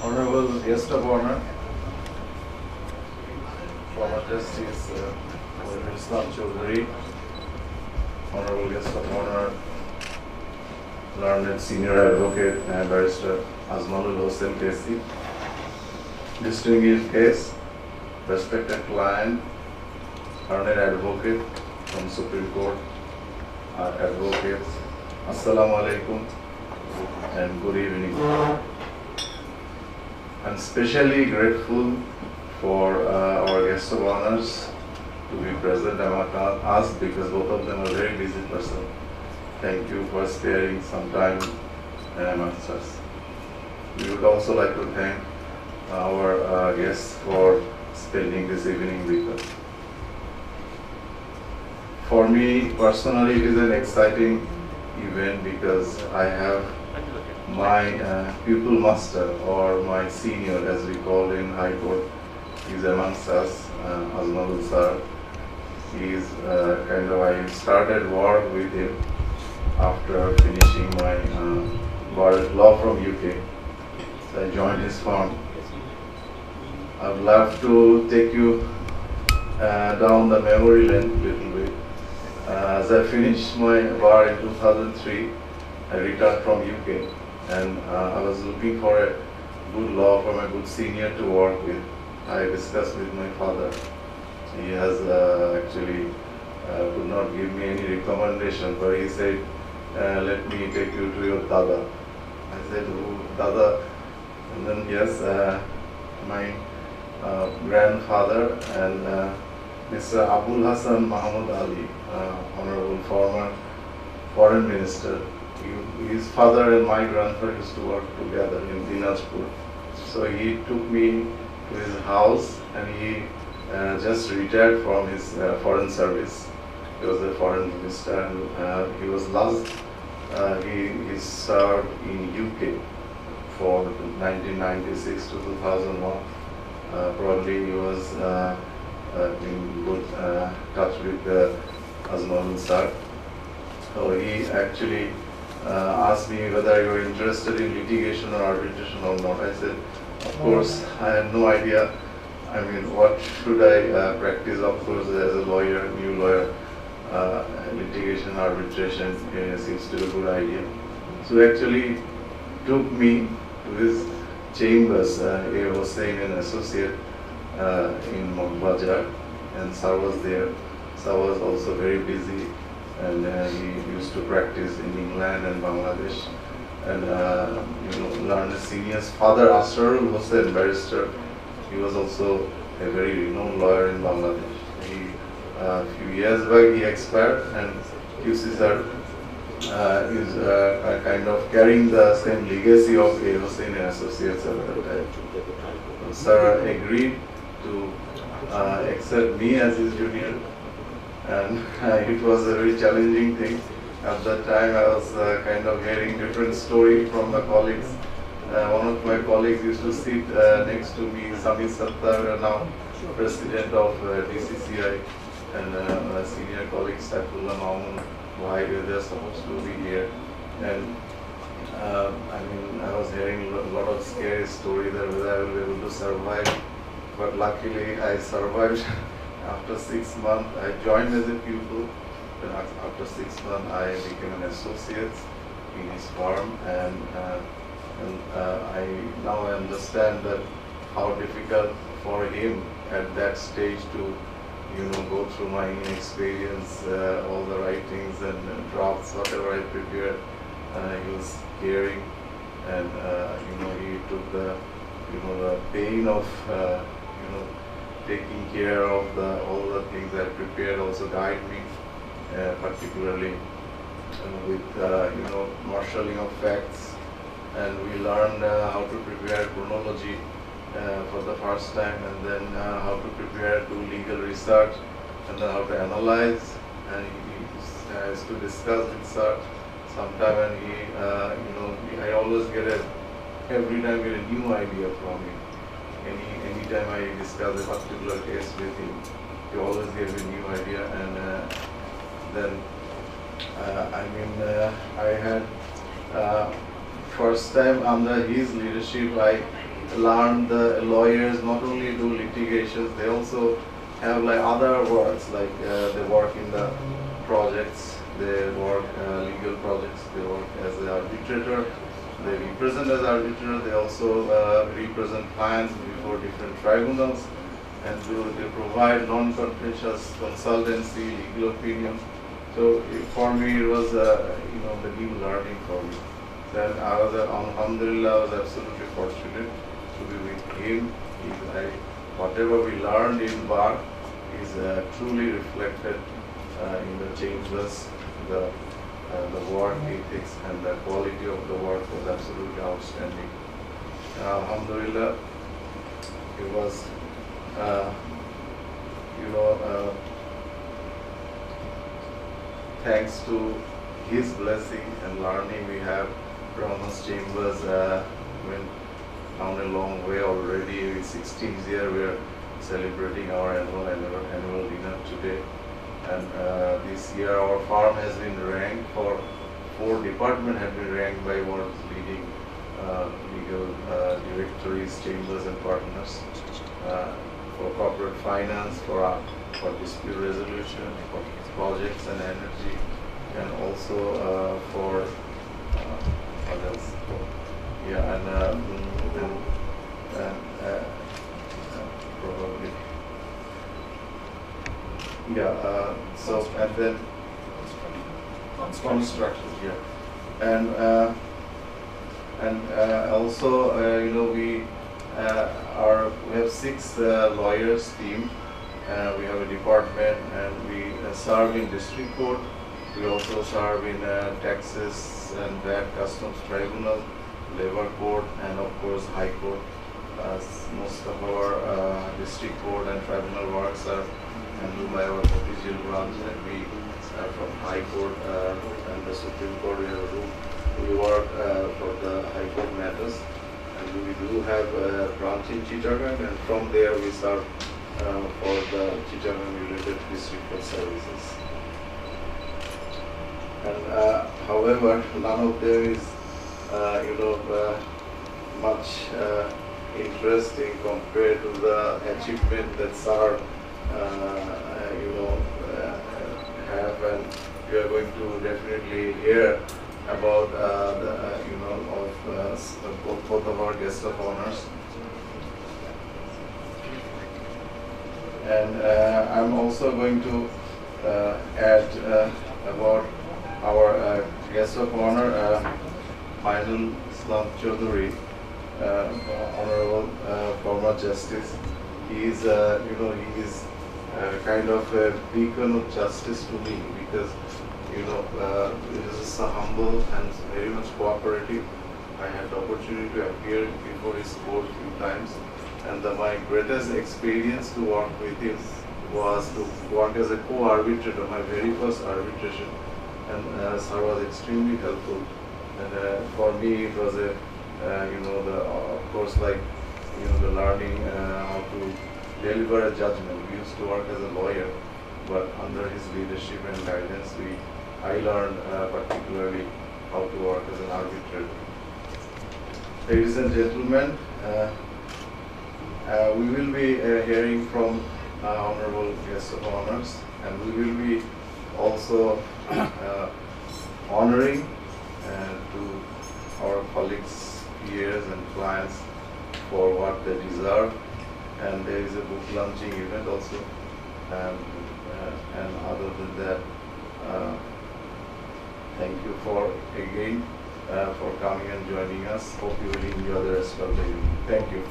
Honorable Guest of Honor, former Justice Islam Chaudhary, Honorable Guest of Honor, Learned Senior Advocate and Barrister Azmalul Hossain KC, distinguished guest, respected client, Learned Advocate from Supreme Court, our advocates, Assalamu alaikum and good evening. I'm especially grateful for our guest of honors to be present among us because both of them are very busy person. Thank you for sparing some time amongst us. We would also like to thank our guests for spending this evening with us. For me personally, it is an exciting event because I have my pupil master or my senior, as we call in High Court, is amongst us, Azmalul sir. He is I started work with him after finishing my law from UK. So I joined his firm. I'd love to take you down the memory lane a little bit. As I finished my bar in 2003, I returned from UK and I was looking for a good law firm, a good senior to work with. I discussed with my father. He has actually could not give me any recommendation, but he said, let me take you to your Dada. I said, oh, Dada. And then yes, my grandfather and Mr. Abul Hassan Mahmoud Ali, Honorable former Foreign Minister. His father and my grandfather used to work together in Dinajpur. So he took me to his house and he just retired from his foreign service. He was a foreign minister and he was he served in UK for 1996 to 2001. Probably he was in good touch with Azmalul sir. So he actually asked me whether you were interested in litigation or arbitration or not. I said, of course, I had no idea. I mean, what should I practice? Of course, as a lawyer, new lawyer, litigation, arbitration seems to be a good idea. So actually took me to his chambers. He was saying an associate in Mombasa, and sir was there. Sir was also very busy, and he used to practice in England and Bangladesh. And learned senior's father, Asrarul Hossain, barrister. He was also a very renowned lawyer in Bangladesh. A few years back he expired, and QC sir is kind of carrying the same legacy of A. Hossain and Associates at that time. Sir agreed to accept me as his junior, and it was a very challenging thing. At that time I was kind of hearing different story from the colleagues. One of my colleagues used to sit next to me, Sami Sattar, now president of DCCI, and a senior colleague Saifullah Mamun, why they're supposed to be here. And I was hearing a lot of scary stories that whether I will be able to survive, but luckily I survived. After 6 months, I joined as a pupil. Then after 6 months, I became an associate in his firm, and I now understand that how difficult for him at that stage to go through my inexperience, all the writings and drafts, whatever I prepared, he was hearing, and he took the the pain of taking care of all the things I prepared, also guide me, particularly with marshalling of facts, and we learned how to prepare chronology for the first time, and then how to prepare, do legal research, and then how to analyze, and he has to discuss with sir sometime, and I always every time get a new idea from him. Anytime I discuss a particular case with him, he always gave a new idea, and then I had first time under his leadership, I learn the lawyers not only do litigations, they also have like other works, like they work in the projects, they work legal projects, they work as an arbitrator, they represent as arbitrator, they also represent clients before different tribunals, and they provide non-contentious consultancy, legal opinion. So for me it was the new learning for me. Then I was, alhamdulillah, I was absolutely fortunate to be with him. Whatever we learned in bar is truly reflected in the chambers. The work ethics and the quality of the work was absolutely outstanding. Alhamdulillah, it was, thanks to his blessing and learning, we have Brahma's Chambers went down a long way already. 16th year, we are celebrating our annual dinner today. And this year our firm has been ranked for 4 departments have been ranked by world's leading legal directories, chambers and partners for corporate finance, for dispute resolution, for projects and energy, and also for what else? Yeah, and probably. Yeah, so and then construction, yeah, and also we have 6 lawyers team. We have a department, and we serve in district court. We also serve in taxes and VAT customs tribunal, labor court, and of course high court. Most of our district court and tribunal works are handled by our official branch, and we from High Court and the Supreme Court, we have a room. We work for the High Court matters, and we do have a branch in Chittagong, and from there we serve for the Chittagong related district court services. And however, none of them is much interesting compared to the achievement that SAR have, and we are going to definitely hear about both of our guests of honors. And I'm also going to add about our guest of honor, Ainul Islam Chaudhary, Honorable former Justice. He is, he is kind of a beacon of justice to me, because he is so humble and very much cooperative. I had the opportunity to appear before his court a few times, and my greatest experience to work with him was to work as a co-arbitrator, my very first arbitration, and Sir was extremely helpful. And for me, it was a of course, like the learning how to deliver a judgment. We used to work as a lawyer, but under his leadership and guidance, I learned particularly how to work as an arbitrator. Ladies and gentlemen, we will be hearing from honorable guests of honors, and we will be also honoring to our colleagues, peers and clients for what they deserve. And there is a book launching event also, and other than that, thank you for again for coming and joining us. Hope you will enjoy the rest of the evening. Thank you.